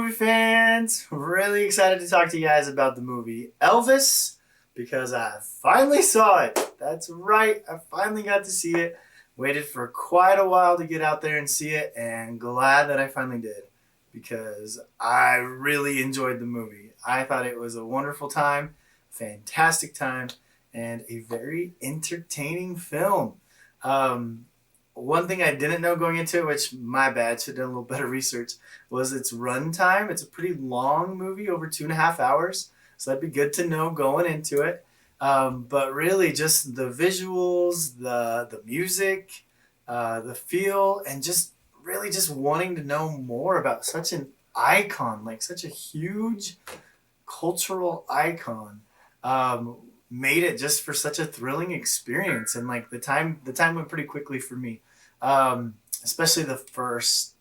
movie fans? Really excited to talk to you guys about the movie Elvis because I finally saw it. That's right, I finally got to see it. Waited for quite a while to get out there and see it, and glad that I finally did because I really enjoyed the movie. I thought it was a wonderful time, fantastic time, and a very entertaining film. Um, One thing I didn't know going into it, which my bad, should have done a little better research, was its runtime. It's a pretty long movie, over 2.5 hours. So that'd be good to know going into it. But really, just the visuals, the music, the feel, and just really just wanting to know more about such an icon, like such a huge cultural icon. Um, Made it just for such a thrilling experience, and like the time went pretty quickly for me, especially the first,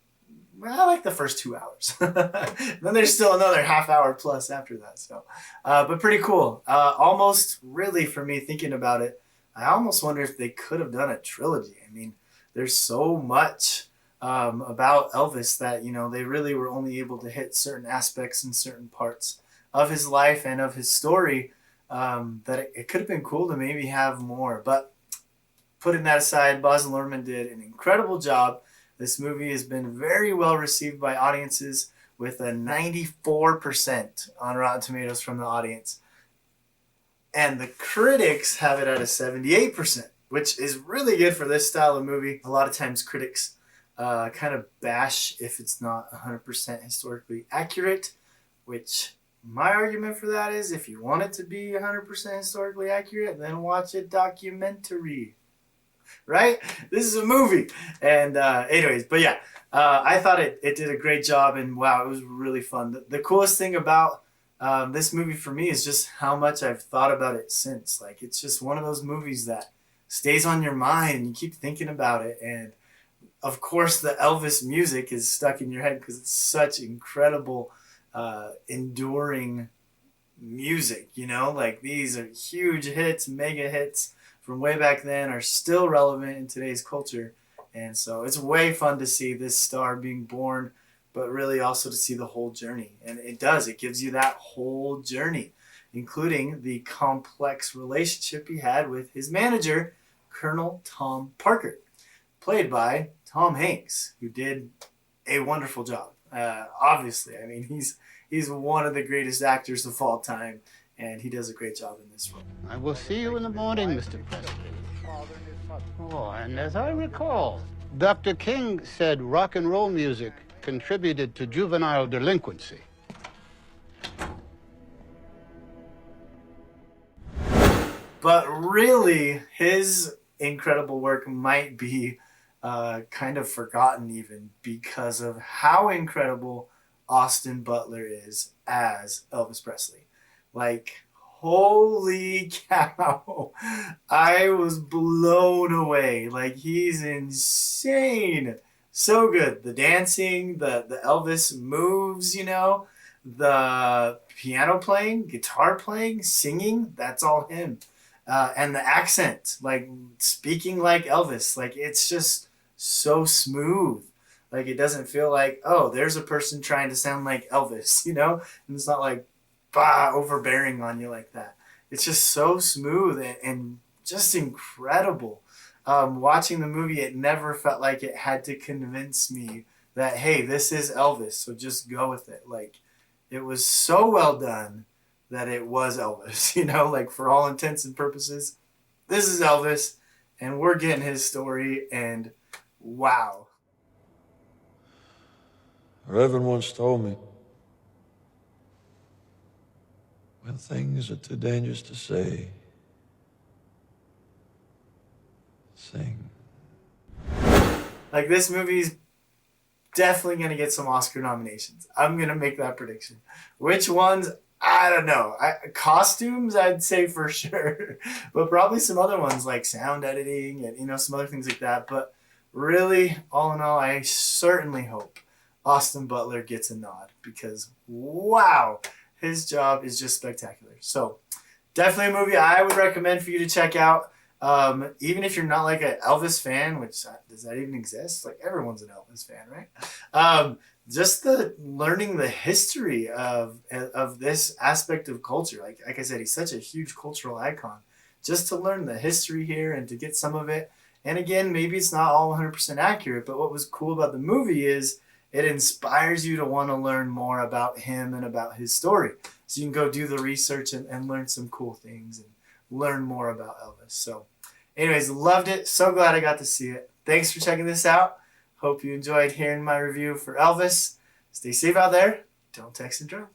well, I like the first 2 hours. Then there's still another half hour plus after that. So, but pretty cool. Almost really for me thinking about it, I almost wonder if they could have done a trilogy. I mean, there's so much about Elvis that they really were only able to hit certain aspects and certain parts of his life and of his story. That it could have been cool to maybe have more, but putting that aside, Baz Luhrmann did an incredible job. This movie has been very well received by audiences with a 94% on Rotten Tomatoes from the audience. And the critics have it at a 78%, which is really good for this style of movie. A lot of times critics kind of bash if it's not 100% historically accurate, which my argument for that is if you want it to be 100% historically accurate, then watch a documentary. Right? This is a movie. And anyways, but yeah, I thought it did a great job, and wow, it was really fun. The coolest thing about this movie for me is just how much I've thought about it since. Like, it's just one of those movies that stays on your mind and you keep thinking about it. And of course, the Elvis music is stuck in your head because it's such incredible, enduring music. Like, these are huge hits, mega hits from way back then are still relevant in today's culture. And so it's way fun to see this star being born, but really also to see the whole journey. And it gives you that whole journey, including the complex relationship he had with his manager, Colonel Tom Parker, played by Tom Hanks, who did a wonderful job. Obviously, I mean, he's one of the greatest actors of all time, and he does a great job in this role. I will see you in the morning, Mr. Presley. Oh, and as I recall, Dr. King said rock and roll music contributed to juvenile delinquency. But really, his incredible work might be kind of forgotten even because of how incredible Austin Butler is as Elvis Presley. Like, holy cow. I was blown away. Like, he's insane. So good. The dancing, the Elvis moves, the piano playing, guitar playing, singing, that's all him. And the accent, like speaking like Elvis, like it's just so smooth. Like, it doesn't feel like, oh, there's a person trying to sound like Elvis, And it's not like, overbearing on you like that. It's just so smooth and just incredible. Watching the movie, it never felt like it had to convince me that, hey, this is Elvis, so just go with it. Like, it was so well done that it was Elvis, like, for all intents and purposes, this is Elvis, and we're getting his story, and wow. Reverend once told me, when things are too dangerous to say, sing. Like, this movie's definitely going to get some Oscar nominations. I'm going to make that prediction. Which ones? I don't know. Costumes, I'd say for sure. But probably some other ones like sound editing and, some other things like that. But really, all in all, I certainly hope Austin Butler gets a nod because, wow, his job is just spectacular. So definitely a movie I would recommend for you to check out. Even if you're not like an Elvis fan, which does that even exist? Like, everyone's an Elvis fan, right? just the learning the history of this aspect of culture. Like I said, he's such a huge cultural icon. Just to learn the history here and to get some of it. And again, maybe it's not all 100% accurate, but what was cool about the movie is it inspires you to want to learn more about him and about his story. So you can go do the research and learn some cool things and learn more about Elvis. So anyways, loved it. So glad I got to see it. Thanks for checking this out. Hope you enjoyed hearing my review for Elvis. Stay safe out there. Don't text and drive.